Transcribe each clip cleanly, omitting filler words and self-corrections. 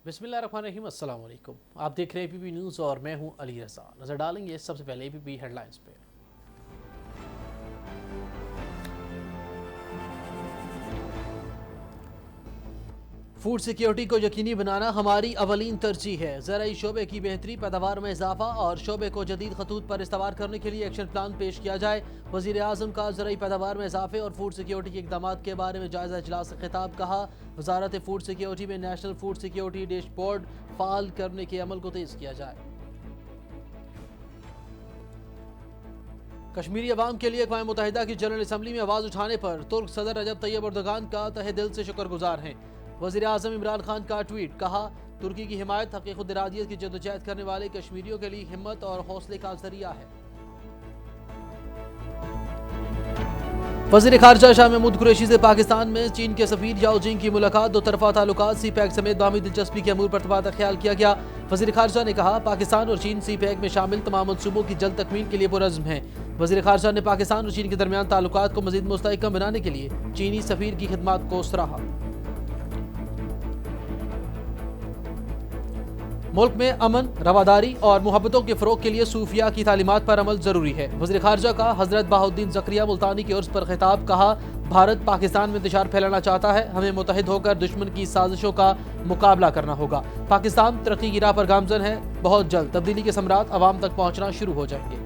बिस्मिल्लाहिर्रहमानिर्रहीम, अस्सलाम वालेकुम। आप देख रहे हैं एपीपी न्यूज़ और मैं हूं अली रज़ा। नज़र डालेंगे सबसे पहले एपीपी हेडलाइंस पे। फूड सिक्योरिटी को यकीनी बनाना हमारी अवलीन तरजीह है। ज़राई शोबे की बेहतरी, पैदावार में इजाफा और शोबे को जदीद खतूत पर इस्तवार करने के लिए एक्शन प्लान पेश किया जाए। वज़ीर आज़म का ज़राई पैदावार में इजाफे और फूड सिक्योरिटी के इक़दाम के बारे में जायज़ा इजलास से खिताब। कहा, वज़ारत फूड सिक्योरिटी में national food security dashboard fall करने के अमल को तेज़ किया जाए। कश्मीरी अवाम के लिए अक़वाम मुत्तहिदा की जनरल असम्बली में आवाज़ उठाने पर तुर्क सदर रजब तैयब एर्दोगान का तहे दिल से शुक्रगुजार हैं। वज़ीर आज़म इमरान खान का ट्वीट। कहा, तुर्की की हिमायत हक़ खुद इरादियत की जद्दोजहद करने वाले कश्मीरियों के लिए हिम्मत और हौसले का ज़रिया है। वज़ीर ख़ारजा शाह महमूद कुरैशी से पाकिस्तान में चीन के सफ़ीर याओ जिंग की मुलाकात। दो तरफ़ा ताल्लुकात, सी पैक समेत बाहमी दिलचस्पी के अमूर पर तबादला ख्याल किया गया। वज़ीर ख़ारजा ने कहा, पाकिस्तान और चीन सी पैक में शामिल तमाम मनसूबों की जल्द तकमील के लिए पुरज़्म हैं। वज़ीर ख़ारजा ने पाकिस्तान और चीन के दरमियान ताल्लुकात को मज़ीद मुस्तहकम बनाने के लिए चीनी सफ़ीर की खिदमत को सराहा। मुल्क में अमन, रवादारी और मोहब्बतों के फ़रोग़ के लिए सूफिया की तालीमात पर अमल ज़रूरी है। वज़ीर ख़ारजा का हज़रत बहाउद्दीन ज़करिया मुल्तानी के उर्स पर खिताब। कहा, भारत पाकिस्तान में इंतशार फैलाना चाहता है, हमें मुत्तहिद होकर दुश्मन की साजिशों का मुकाबला करना होगा। पाकिस्तान तरक्की की राह पर गामज़न है, बहुत जल्द तब्दीली के समरात अवाम तक पहुँचना शुरू हो जाएंगे।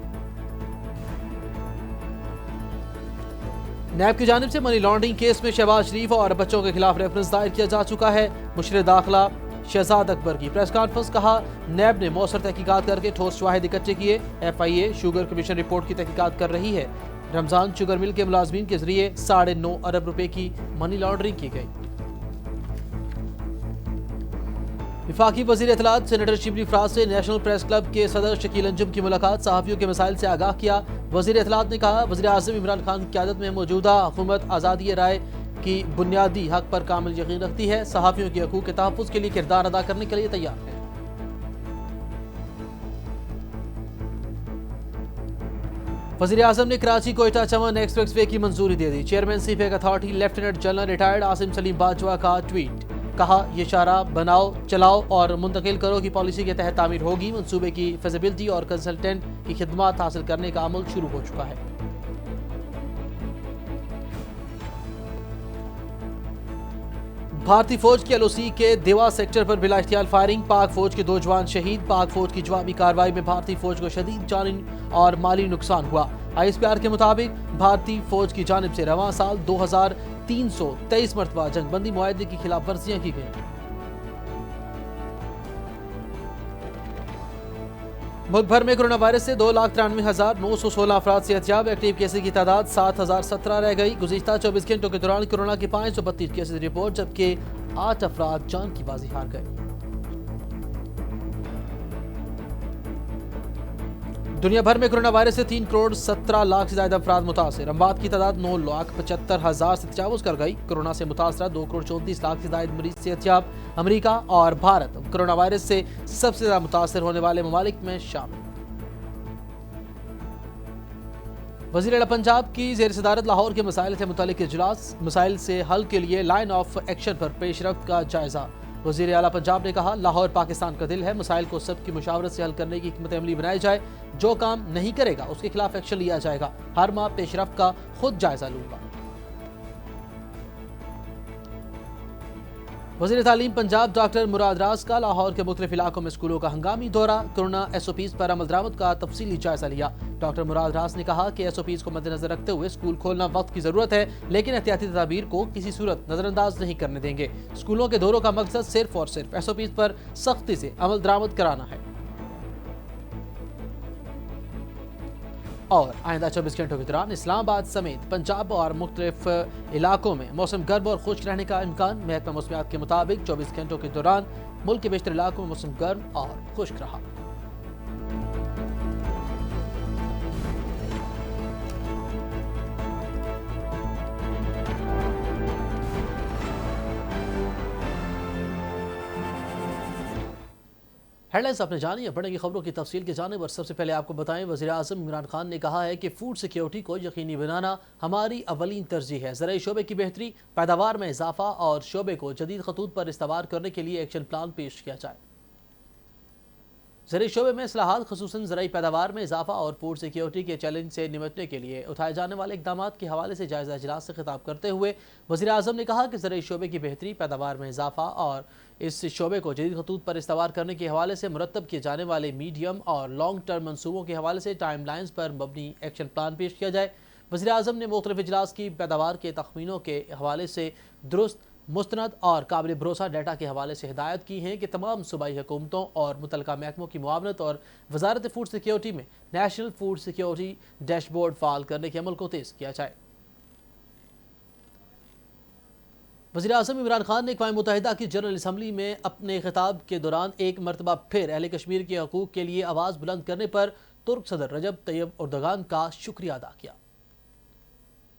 नैब की जानिब से मनी लॉन्ड्रिंग केस में शहबाज शरीफ और बच्चों के खिलाफ रेफरेंस दायर किया जा चुका है। मुशर्रे दाखिला शहजाद अकबर की प्रेस कॉन्फ्रेंस। कहा, नैब ने मौसर तहकीकात करके ठोस शवाहिद इकट्ठे किए। FIA शुगर कमीशन रिपोर्ट की तहकीकात कर रही है। रमजान शुगर मिल के मुलाजमीन के जरिए 9.5 अरब रुपए की मनी लॉन्ड्रिंग की गई। वफाकी वज़ीर इत्तलात सेनेटर शिबली फराज से नेशनल प्रेस क्लब के सदर शकील अंजुम की मुलाकात। सहाफ़ियों के मसाइल से आगाह किया। वज़ीर इत्तलात ने कहा, वज़ीर आज़म इमरान खान की क़यादत में मौजूदा हुकूमत आज़ादी राय की बुनियादी हक पर कामिल यकीन रखती है। सहाफ़ियों के हकूक़ के तहफ़्फ़ुज़ के लिए किरदार अदा करने के लिए तैयार है। वज़ीर आज़म ने कराची कोयटा चमन एक्सप्रेस वे की मंजूरी दे दी। Chairman CPEC authority lieutenant general retired Asim Saleem Bajwa का ट्वीट। कहा, ये शारा बनाओ, चलाओ और मुंतकिल करो की पॉलिसी के तहत तामीर होगी। मंसूबे की फिजिबिलिटी और कंसल्टेंट की खिदमत हासिल करने का अमल शुरू हो चुका है। भारतीय फौज की LOC के देवा सेक्टर पर बिला इख्तियार फायरिंग। पाक फौज के 2 जवान शहीद। पाक फौज की जवाबी कार्रवाई में भारतीय फौज को शदीद जानी और माली नुकसान हुआ। ISPR के मुताबिक भारतीय फौज की जानिब से रवां साल 2323 मरतबा जंगबंदी मुआहदे की खिलाफ वर्जियां की गई। मुल्क भर में कोरोना वायरस से 2,93,916 अफराद सेहतयाब। एक्टिव केसेज की तादाद 7,017 रह गई। गुज़िश्ता 24 घंटों के दौरान कोरोना के 532 केसेज रिपोर्ट, जबकि 8 अफराद जान की बाजी हार गए। दुनिया भर में कोरोना वायरस से 3 करोड़ 17 लाख से ज्यादा अफराद मुतासिर। अमवात की तादाद 9,75,000 से तजावुज कर गई। कोरोना से मुतासरा 2 करोड़ 34 लाख से ज्यादा मरीज सेहतयाब। अमेरिका और भारत कोरोना वायरस से सबसे ज्यादा मुतासर होने वाले ममालिक में शामिल। वज़ीर आला पंजाब की ज़ेर सदारत लाहौर के मसाइल से मुतालिक इजलास। मसाइल से हल के लिए लाइन ऑफ एक्शन पर पेशरफ्त का जायजा। वज़ीर आला पंजाब ने कहा, लाहौर पाकिस्तान का दिल है। मसाइल को सबकी मुशावरत से हल करने की हिकमत अमली बनाई जाए। जो काम नहीं करेगा उसके खिलाफ एक्शन लिया जाएगा। हर माह पेशरफ्त का खुद जायजा लूंगा। वज़ीर तालीम पंजाब डॉक्टर मुराद राज का लाहौर के मुख्तलिफ इलाकों में स्कूलों का हंगामी दौरा। कोरोना SOPs पर अमल दरामद का तफसीली जायजा लिया। डॉक्टर मुराद राज ने कहा कि SOPs को मद्देनजर रखते हुए स्कूल खोलना वक्त की जरूरत है, लेकिन एहतियाती तदाबीर को किसी सूरत नजरअंदाज नहीं करने देंगे। स्कूलों के दौरों का मकसद सिर्फ और सिर्फ SOPs पर सख्ती से अमल दरामद कराना है। और आइंदा 24 घंटों के दौरान इस्लामाबाद समेत पंजाब और मुख्तलिफ इलाकों में मौसम गर्म और खुश्क रहने का इम्कान। महकमा मौसमियात के मुताबिक 24 घंटों के दौरान मुल्क के बेशतर इलाकों में मौसम गर्म और खुश्क रहा। हेडलाइंस आपने जानी है, बढ़ेंगी खबरों की तफसील की जाने पर सबसे पहले आपको बताएं, वज़ीर आज़म इमरान खान ने कहा है कि फूड सिक्योरिटी को यकीनी बनाना हमारी अवलीन तरजीह है। ज़राई शोबे की बेहतरी, पैदावार में इजाफा और शोबे को जदीद खतूत पर इस्तेमाल करने के लिए एक्शन प्लान पेश किया जाए। ज़राई शोबे में इस्लाहात, ख़ुसूसन ज़राई पैदावार में इजाफा और फूड सिक्योरिटी के चैलेंज से निपटने के लिए उठाए जाने वाले इक़दाम के हवाले से जायज़ा इजलास से खिताब करते हुए वज़ीर आज़म ने कहा कि ज़राई शोबे की बेहतरी, पैदावार में इजाफा और इस शोबे को जदीद खतूत पर इस्तेमाल करने के हवाले से मुरतब किए जाने वाले मीडियम और लॉन्ग टर्म मनसूबों के हवाले से टाइम लाइन्स पर मबनी एक्शन प्लान पेश किया जाए। वज़ीर आज़म ने मुख्तलिफ इजलास की पैदावार के तखमीनों के हवाले से दुरुस्त, मुस्तनद और काबिल भरोसा डाटा के हवाले से हिदायत की हैं कि तमाम सूबाई हुकूमतों और मुतलका महकमों की मुआवनत और वजारत फूड सिक्योरिटी में नेशनल फूड सिक्योरिटी डैशबोर्ड फाल करने के अमल को तेज़ किया जाए। वज़ीर आज़म इमरान खान ने अक़वाम मुत्तहिदा की जनरल असम्बली में अपने खिताब के दौरान एक मरतबा फिर अहले कश्मीर के हकूक़ के लिए आवाज़ बुलंद करने पर तुर्क सदर रजब तैयब एर्दोगान का शुक्रिया अदा किया।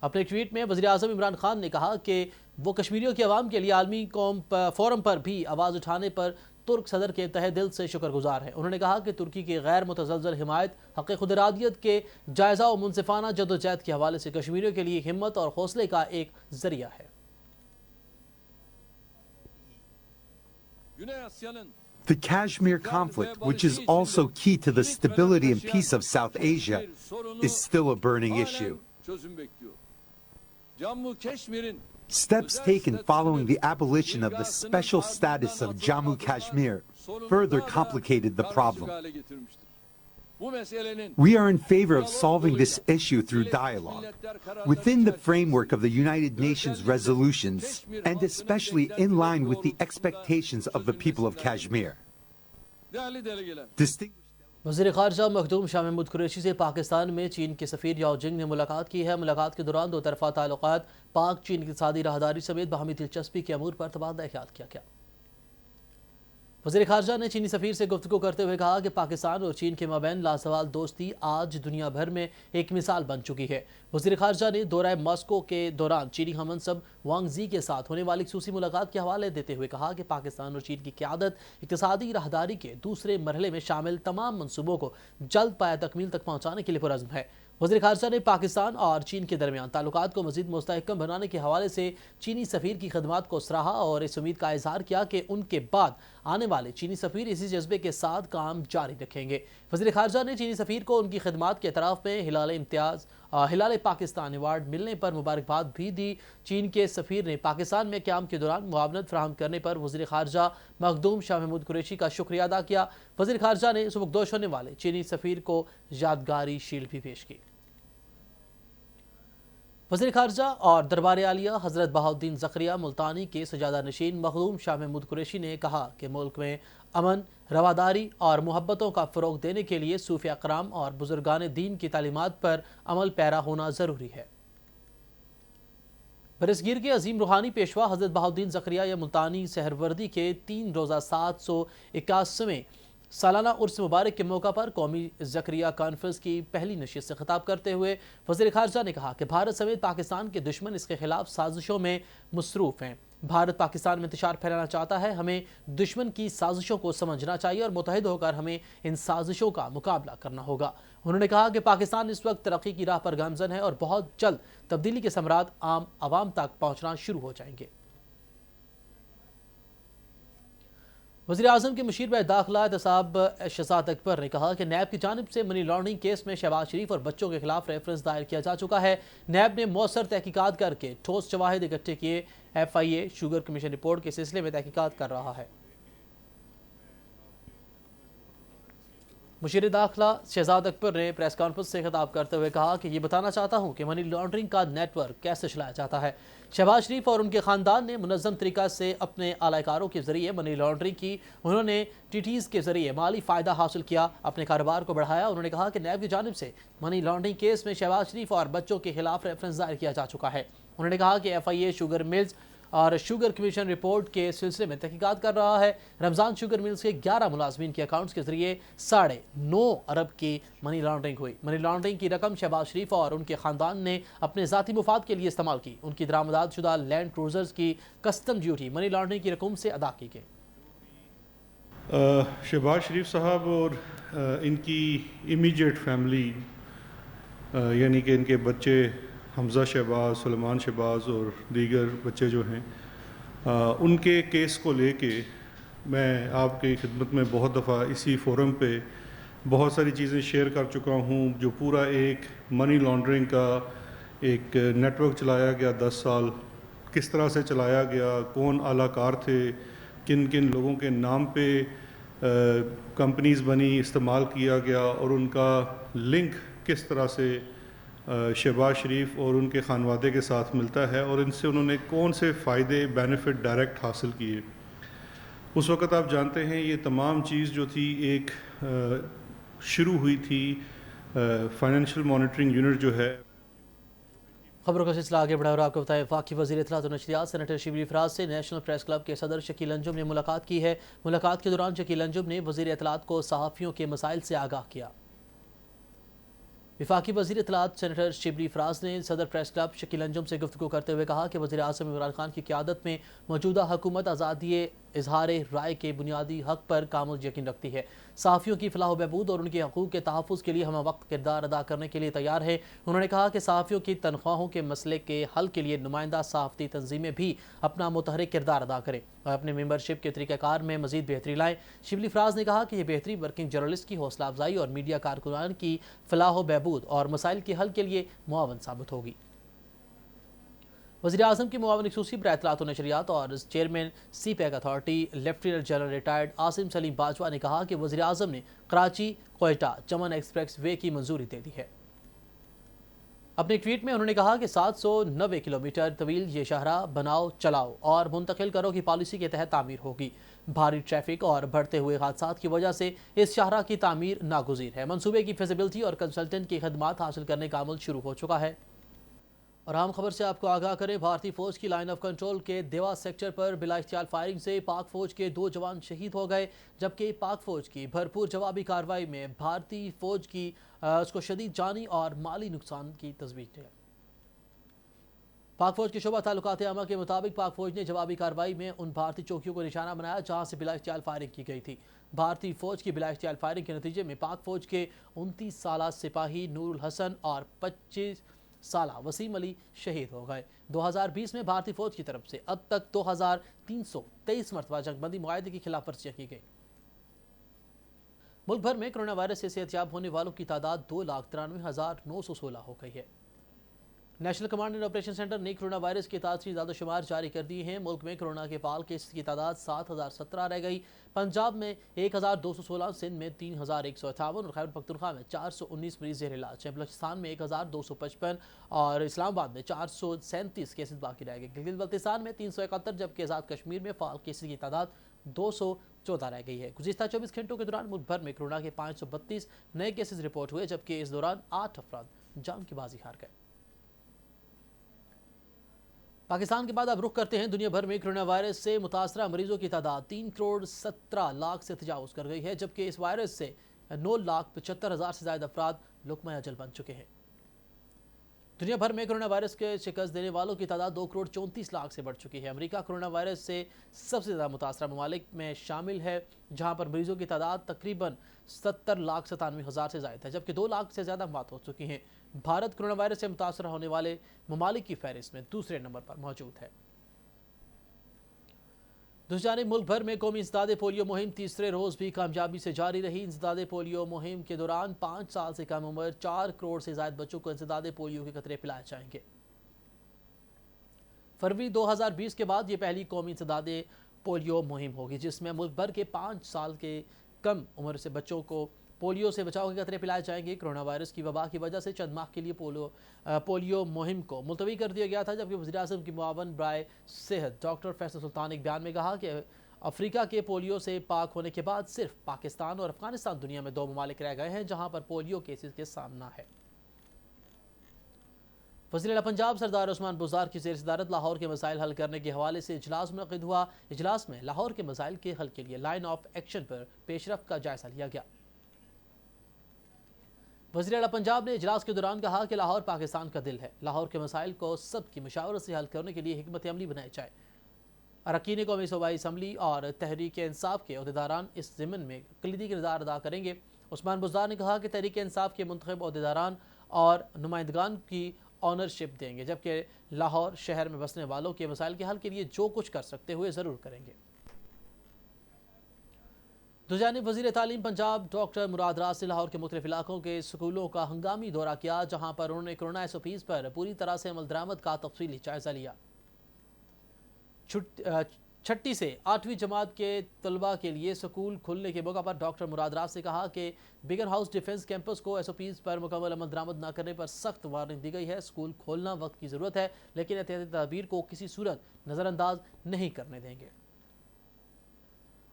अपने ट्वीट में वज़ीर आज़म इमरान खान ने कहा कि वो कश्मीरियों की आवाम के लिए आलमी फोरम पर भी आवाज़ उठाने पर तुर्क सदर के तहे दिल से शुक्रगुजार है। उन्होंने कहा कि तुर्की की गैर मुतज़लज़ल हिमायत, हक़ खुदरादियत के जायज़ा और मुनसिफाना जदोजहद के हवाले से कश्मीरियों के लिए हिम्मत और हौसले का एक ज़रिया है। The Kashmir conflict, which is also key to the stability and peace of South Asia, is still a burning issue. Steps taken following the abolition of the special status of Jammu Kashmir further complicated the problem. We are in favor of solving this issue through dialogue, within the framework of the United Nations resolutions, and especially in line with the expectations of the people of Kashmir. वज़ीर ख़ारजा मखदूम शाह महमूद कुरैशी से पाकिस्तान में चीन के सफ़ीर याओ जिंग ने मुलाकात की है। मुलाकात के दौरान दो तरफ़ा ताल्लुक़ात, पाक चीन इक़्तिसादी राहदारी समेत बाहमी दिलचस्पी के अमूर पर तबादला ख्याल किया गया। वज़ीर ख़ारजा ने चीनी सफ़ीर से गुफ्तगू करते हुए कहा कि पाकिस्तान और चीन के माबैन लासवाल दोस्ती आज दुनिया भर में एक मिसाल बन चुकी है। वज़ीर ख़ारजा ने दौरा मॉस्को के दौरान चीनी हममंसब वांग ज़ी के साथ होने वाली ख़ुसूसी मुलाकात के हवाले देते हुए कहा कि पाकिस्तान और चीन की क़यादत इक़्तिसादी राहदारी के दूसरे मरहले में शामिल तमाम मनसूबों को जल्द पाया तकमील तक पहुँचाने के लिए पुरज़्म है। वज़ीर ख़ारजा ने पाकिस्तान और चीन के दरमियान ताल्लुकात को मज़ीद मुस्तहकम बनाने के हवाले से चीनी सफ़ीर की खदमात को सराहा और इस उम्मीद का इज़हार किया कि उनके बाद आने वाले चीनी सफ़ीर इसी जज्बे के साथ काम जारी रखेंगे। वज़ीर ख़ारजा ने चीनी सफ़ीर को उनकी खदमात के एतराफ़ में हिलाल पाकिस्तान अवार्ड मिलने पर मुबारकबाद भी दी। चीन के सफ़ीर ने पाकिस्तान में क़याम के दौरान मुआवनत फ़राहम करने पर वज़ीर ख़ारजा मखदूम शाह महमूद कुरैशी का शुक्रिया अदा किया। वज़ीर ख़ारजा ने सुबकदोश होने वाले चीनी सफ़ीर को यादगारी शील्ड भी पेश की। वज़ीर ख़ारजा और दरबार आलिया हज़रत बहाउद्दीन ज़करिया मुल्तानी के सजादा नशीन मखदूम शाह महमूद कुरैशी ने कहा कि मुल्क में अमन, रवादारी और मोहब्बतों का फ़रोग़ देने के लिए सूफ़ी अकराम और बुज़ुर्गान दीन की तालीमात पर अमल पैरा होना ज़रूरी है। बरसगीर के अजीम रूहानी पेशवा हज़रत बहाउद्दीन ज़करिया या मुल्तानी सहरवर्दी के 3 रोज़ा 781वें सालाना उर्स मुबारक के मौका पर कौमी ज़करिया कॉन्फ्रेंस की पहली नशिस्त से खिताब करते हुए वज़ीर ख़ारजा ने कहा कि भारत समेत पाकिस्तान के दुश्मन इसके खिलाफ साजिशों में मसरूफ़ हैं। भारत पाकिस्तान में इंतशार फैलाना चाहता है। हमें दुश्मन की साजिशों को समझना चाहिए और मुतहद होकर हमें इन साजिशों का मुकाबला करना होगा। उन्होंने कहा कि पाकिस्तान इस वक्त तरक्की की राह पर गामज़न है और बहुत जल्द तब्दीली के समरात आम आवाम तक पहुँचना शुरू हो जाएंगे। वज़ीर आज़म के मुशीर दाखिला एहतसाब शहजाद अकबर ने कहा कि नैब की जानिब से मनी लॉन्ड्रिंग केस में शहबाज शरीफ और बच्चों के खिलाफ रेफरेंस दायर किया जा चुका है। नैब ने मौसर तहकीकात करके ठोस शवाहिद इकट्ठे किए। FIA शुगर कमीशन रिपोर्ट के सिलसिले में तहकीकात कर रहा है। मुशीर दाखिला शहजाद अकबर ने प्रेस कॉन्फ्रेंस से खिताब करते हुए कहा कि ये बताना चाहता हूँ कि मनी लॉन्ड्रिंग का नेटवर्क कैसे चलाया जाता है। शहबाज शरीफ और उनके ख़ानदान ने मुनज़्ज़म तरीक़ा से अपने आलाकारों के ज़रिए मनी लॉन्ड्रिंग की। उन्होंने TTs के ज़रिए माली फ़ायदा हासिल किया, अपने कारोबार को बढ़ाया। उन्होंने कहा कि नैब की जानिब से मनी लॉन्ड्रिंग केस में शहबाज शरीफ और बच्चों के खिलाफ रेफरेंस दायर किया जा चुका है। उन्होंने कहा कि FIA शुगर मिल्स और शुगर कमीशन रिपोर्ट के सिलसिले में तहकीकात कर रहा है। रमज़ान शुगर मिल्स के 11 मुलाजमीन के अकाउंट्स के जरिए 9.5 अरब की मनी लॉन्ड्रिंग हुई। मनी लॉन्ड्रिंग की रकम शहबाज शरीफ और उनके ख़ानदान ने अपने ज़ाती मुफाद के लिए इस्तेमाल की। उनकी दरामदात शुदा लैंड क्रूजर्स की कस्टम ड्यूटी मनी लॉन्ड्रिंग की रकम से अदा की गई। شہباز شریف صاحب اور ان کی امیجیٹ فیملی یعنی کہ ان کے بچے حمزہ شہباز، سلیمان شہباز اور دیگر بچے جو ہیں، ان کے کیس کو لے کے میں آپ کی خدمت میں بہت دفعہ اسی فورم پہ بہت ساری چیزیں شیئر کر چکا ہوں، جو پورا ایک منی لانڈرنگ کا ایک نیٹ ورک چلایا گیا 10 سال، کس طرح سے چلایا گیا، کون اعلیٰ کار تھے، کن کن لوگوں کے نام پہ کمپنیز بنی، استعمال کیا گیا، اور ان کا لنک کس طرح سے شہباز شریف اور ان کے خانوادے کے ساتھ ملتا ہے، اور ان سے انہوں نے کون سے فائدے بینیفٹ ڈائریکٹ حاصل کیے۔ اس وقت آپ جانتے ہیں یہ تمام چیز جو تھی ایک شروع ہوئی تھی فائنینشیل مانیٹرنگ یونٹ جو ہے۔ خبروں کا سلسلہ آگے بڑھا اور آپ کو بتائیں، وفاقی وزیر اطلاعات و نشریات سینیٹر شبلی فراز سے نیشنل پریس کلب کے صدر شکیل انجم نے ملاقات کی ہے۔ ملاقات کے دوران شکیل انجم نے وزیر اطلاعات کو صحافیوں کے مسائل سے آگاہ کیا۔ وفاقی وزیر اطلاعات سینیٹر شبلی فراز نے صدر پریس کلب شکیل انجم سے گفتگو کرتے ہوئے کہا کہ وزیر اعظم عمران خان کی قیادت میں موجودہ حکومت آزادی اظہار رائے کے بنیادی حق پر کامل یقین رکھتی ہے۔ صحافیوں کی فلاح و بہبود اور ان کے حقوق کے تحفظ کے لیے ہم وقت کردار ادا کرنے کے لیے تیار ہیں۔ انہوں نے کہا کہ صحافیوں کی تنخواہوں کے مسئلے کے حل کے لیے نمائندہ صحافتی تنظیمیں بھی اپنا متحرک کردار ادا کریں اور اپنے ممبرشپ کے طریقہ کار میں مزید بہتری لائیں۔ شبلی فراز نے کہا کہ یہ بہتری ورکنگ جرنلسٹ کی حوصلہ افزائی اور میڈیا کارکنان کی فلاح و بہبود اور مسائل کے حل کے لیے معاون ثابت ہوگی۔ وزیر اعظم کے معاون خصوصی برائے اطلاعات و نشریات اور chairman CPEC authority lieutenant general retired Asim Saleem Bajwa نے کہا کہ وزیر اعظم نے کراچی کوئٹہ چمن ایکسپریس وے کی منظوری دے دی ہے۔ اپنے ٹویٹ میں انہوں نے کہا کہ 790 کلومیٹر طویل یہ شاہراہ بناؤ، چلاؤ اور منتقل کرو کی پالیسی کے تحت تعمیر ہوگی۔ بھاری ٹریفک اور بڑھتے ہوئے حادثات کی وجہ سے اس شاہراہ کی تعمیر ناگزیر ہے۔ منصوبے کی فیزیبلٹی اور کنسلٹنٹ کی خدمات حاصل کرنے کا عمل شروع ہو چکا ہے۔ اور اہم خبر سے آپ کو آگاہ کریں، بھارتی فوج کی لائن آف کنٹرول کے دیوا سیکٹر پر بلا اختیار فائرنگ سے پاک فوج کے 2 جوان شہید ہو گئے، جبکہ پاک فوج کی بھرپور جوابی کارروائی میں بھارتی فوج کی اس کو شدید جانی اور مالی نقصان کی تجویز ہے۔ پاک فوج کے شعبہ تعلقات عامہ کے مطابق پاک فوج نے جوابی کارروائی میں ان بھارتی چوکیوں کو نشانہ بنایا جہاں سے بلا اختیار فائرنگ کی گئی تھی۔ بھارتی فوج کی بلا اختیار فائرنگ کے نتیجے میں پاک فوج کے 29 سالہ سپاہی نور الحسن اور 25 سالہ وسیم علی شہید ہو گئے۔ 2020 میں بھارتی فوج کی طرف سے اب تک 2323 مرتبہ جنگ بندی معاہدے کی خلاف ورزیاں کی گئی۔ ملک بھر میں کرونا وائرس سے صحت یاب ہونے والوں کی تعداد 2,93,916 ہو گئی ہے۔ National command and operation centre نے کرونا وائرس کے تاثری زیادہ شمار جاری کر دیے ہیں۔ ملک میں کرونا کے فعال کیسز کی تعداد 7,017 رہ گئی۔ پنجاب میں 1,216، سندھ میں 3,158 اور خیبر پختونخوا میں 419 مریض زیر علاج ہیں۔ بلوچستان میں 1,255 اور اسلام آباد میں 437 کیسز باقی رہ گئے۔ گلگت بلتستان میں 371 جبکہ آزاد کشمیر میں فعال کیسز کی تعداد 214 رہ گئی ہے۔ گزشتہ 24 گھنٹوں کے دوران ملک بھر میں کرونا کے 532 نئے کیسز رپورٹ ہوئے، جبکہ اس دوران 8 افراد جان کی بازی ہار گئے۔ پاکستان کے بعد اب رخ کرتے ہیں دنیا بھر میں کرونا وائرس سے متاثرہ مریضوں کی تعداد 3,17,00,000 سے تجاوز کر گئی ہے، جبکہ اس وائرس سے 9,75,000 سے زائد افراد لقمہ اجل بن چکے ہیں۔ دنیا بھر میں کرونا وائرس کے شکست دینے والوں کی تعداد 2,34,00,000 سے بڑھ چکی ہے۔ امریکہ کرونا وائرس سے سب سے زیادہ متاثرہ ممالک میں شامل ہے، جہاں پر مریضوں کی تعداد تقریباً 70,97,000 سے زائد ہے، جبکہ 2 لاکھ سے زیادہ موت ہو چکی ہیں۔ بھارت کرونا وائرس سے متاثر ہونے والے ممالک کی فہرست میں دوسرے نمبر پر موجود ہے۔ دوسری جانب ملک بھر میں قومی انسداد پولیو مہم تیسرے روز بھی کامیابی سے جاری رہی۔ انسداد پولیو مہم کے دوران 5 سال سے کم عمر 4 کروڑ سے زائد بچوں کو انسداد پولیو کے قطرے پلائے جائیں گے۔ فروری 2020 کے بعد یہ پہلی قومی انسداد پولیو مہم ہوگی جس میں ملک بھر کے 5 سال کے کم عمر سے بچوں کو پولیو سے بچاؤ کے قطرے پلائے جائیں گے۔ کرونا وائرس کی وبا کی وجہ سے چند ماہ کے لیے پولیو مہم کو ملتوی کر دیا گیا تھا، جبکہ وزیر اعظم کی معاون برائے صحت ڈاکٹر فیصل سلطان نے ایک بیان میں کہا کہ افریقہ کے پولیو سے پاک ہونے کے بعد صرف پاکستان اور افغانستان دنیا میں 2 ممالک رہ گئے ہیں جہاں پر پولیو کیسز کے سامنا ہے۔ وزیر اعلیٰ پنجاب سردار عثمان بزدار کی زیر صدارت لاہور کے مسائل حل کرنے کے حوالے سے اجلاس منعقد ہوا۔ اجلاس میں لاہور کے مسائل کے حل کے لیے لائن آف ایکشن پر پیش رفت کا جائزہ لیا گیا۔ وزیر اعلیٰ پنجاب نے اجلاس کے دوران کہا کہ لاہور پاکستان کا دل ہے، لاہور کے مسائل کو سب کی مشاورت سے حل کرنے کے لیے حکمت عملی بنائی جائے۔ اراکین قومی صوبائی اسمبلی اور تحریک انصاف کے عہدیداران اس ضمن میں کلیدی کردار ادا کریں گے۔ عثمان بزدار نے کہا کہ تحریک انصاف کے منتخب عہدیداران اور نمائندگان کی آنرشپ دیں گے، جبکہ لاہور شہر میں بسنے والوں کے مسائل کے حل کے لیے جو کچھ کر سکتے ہوئے ضرور کریں گے۔ دوسری جانب وزیر تعلیم پنجاب ڈاکٹر مراد راز نے لاہور کے مختلف علاقوں کے اسکولوں کا ہنگامی دورہ کیا، جہاں پر انہوں نے کورونا SOPs پر پوری طرح سے عمل درآمد کا تفصیلی جائزہ لیا۔ چھٹی سے 8ویں جماعت کے طلباء کے لیے سکول کھلنے کے موقع پر ڈاکٹر مراد راز نے کہا کہ بیگن ہاؤس ڈیفنس کیمپس کو SOPs پر مکمل عمل درآمد نہ کرنے پر سخت وارننگ دی گئی ہے۔ سکول کھولنا وقت کی ضرورت ہے، لیکن احتیاطی تدابیر کو کسی صورت نظر انداز نہیں کرنے دیں گے۔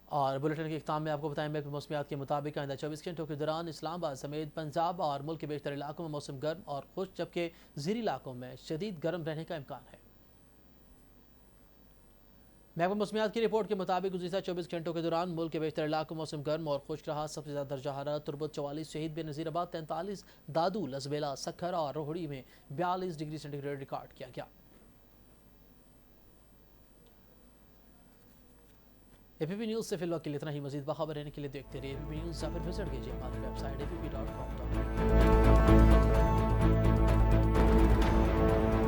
اور بلیٹن کے اختتام میں آپ کو بتائیں محکمہ موسمیات کے مطابق آئندہ 24 گھنٹوں کے دوران اسلام آباد سمیت پنجاب اور ملک کے بیشتر علاقوں میں موسم گرم اور خشک، جبکہ زیریں علاقوں میں شدید گرم رہنے کا امکان ہے۔ محکمہ موسمیات کی رپورٹ کے مطابق گزشتہ 24 گھنٹوں کے دوران ملک کے بیشتر علاقوں میں موسم گرم اور خشک رہا۔ سب سے زیادہ درجہ حرارت تربت 44، شہید بے نظیر آباد 43، دادو، لسبیلا، سکھر اور روہڑی میں 42 ڈگری سینٹی گریڈ ریکارڈ کیا گیا۔ APP نیوز سے فی الوقت کے لیے اتنا ہی۔ مزید باخبر رہنے کے لیے دیکھتے رہیے APP نیوز یا پھر وزٹ کیجیے ہماری ویب سائٹ app.com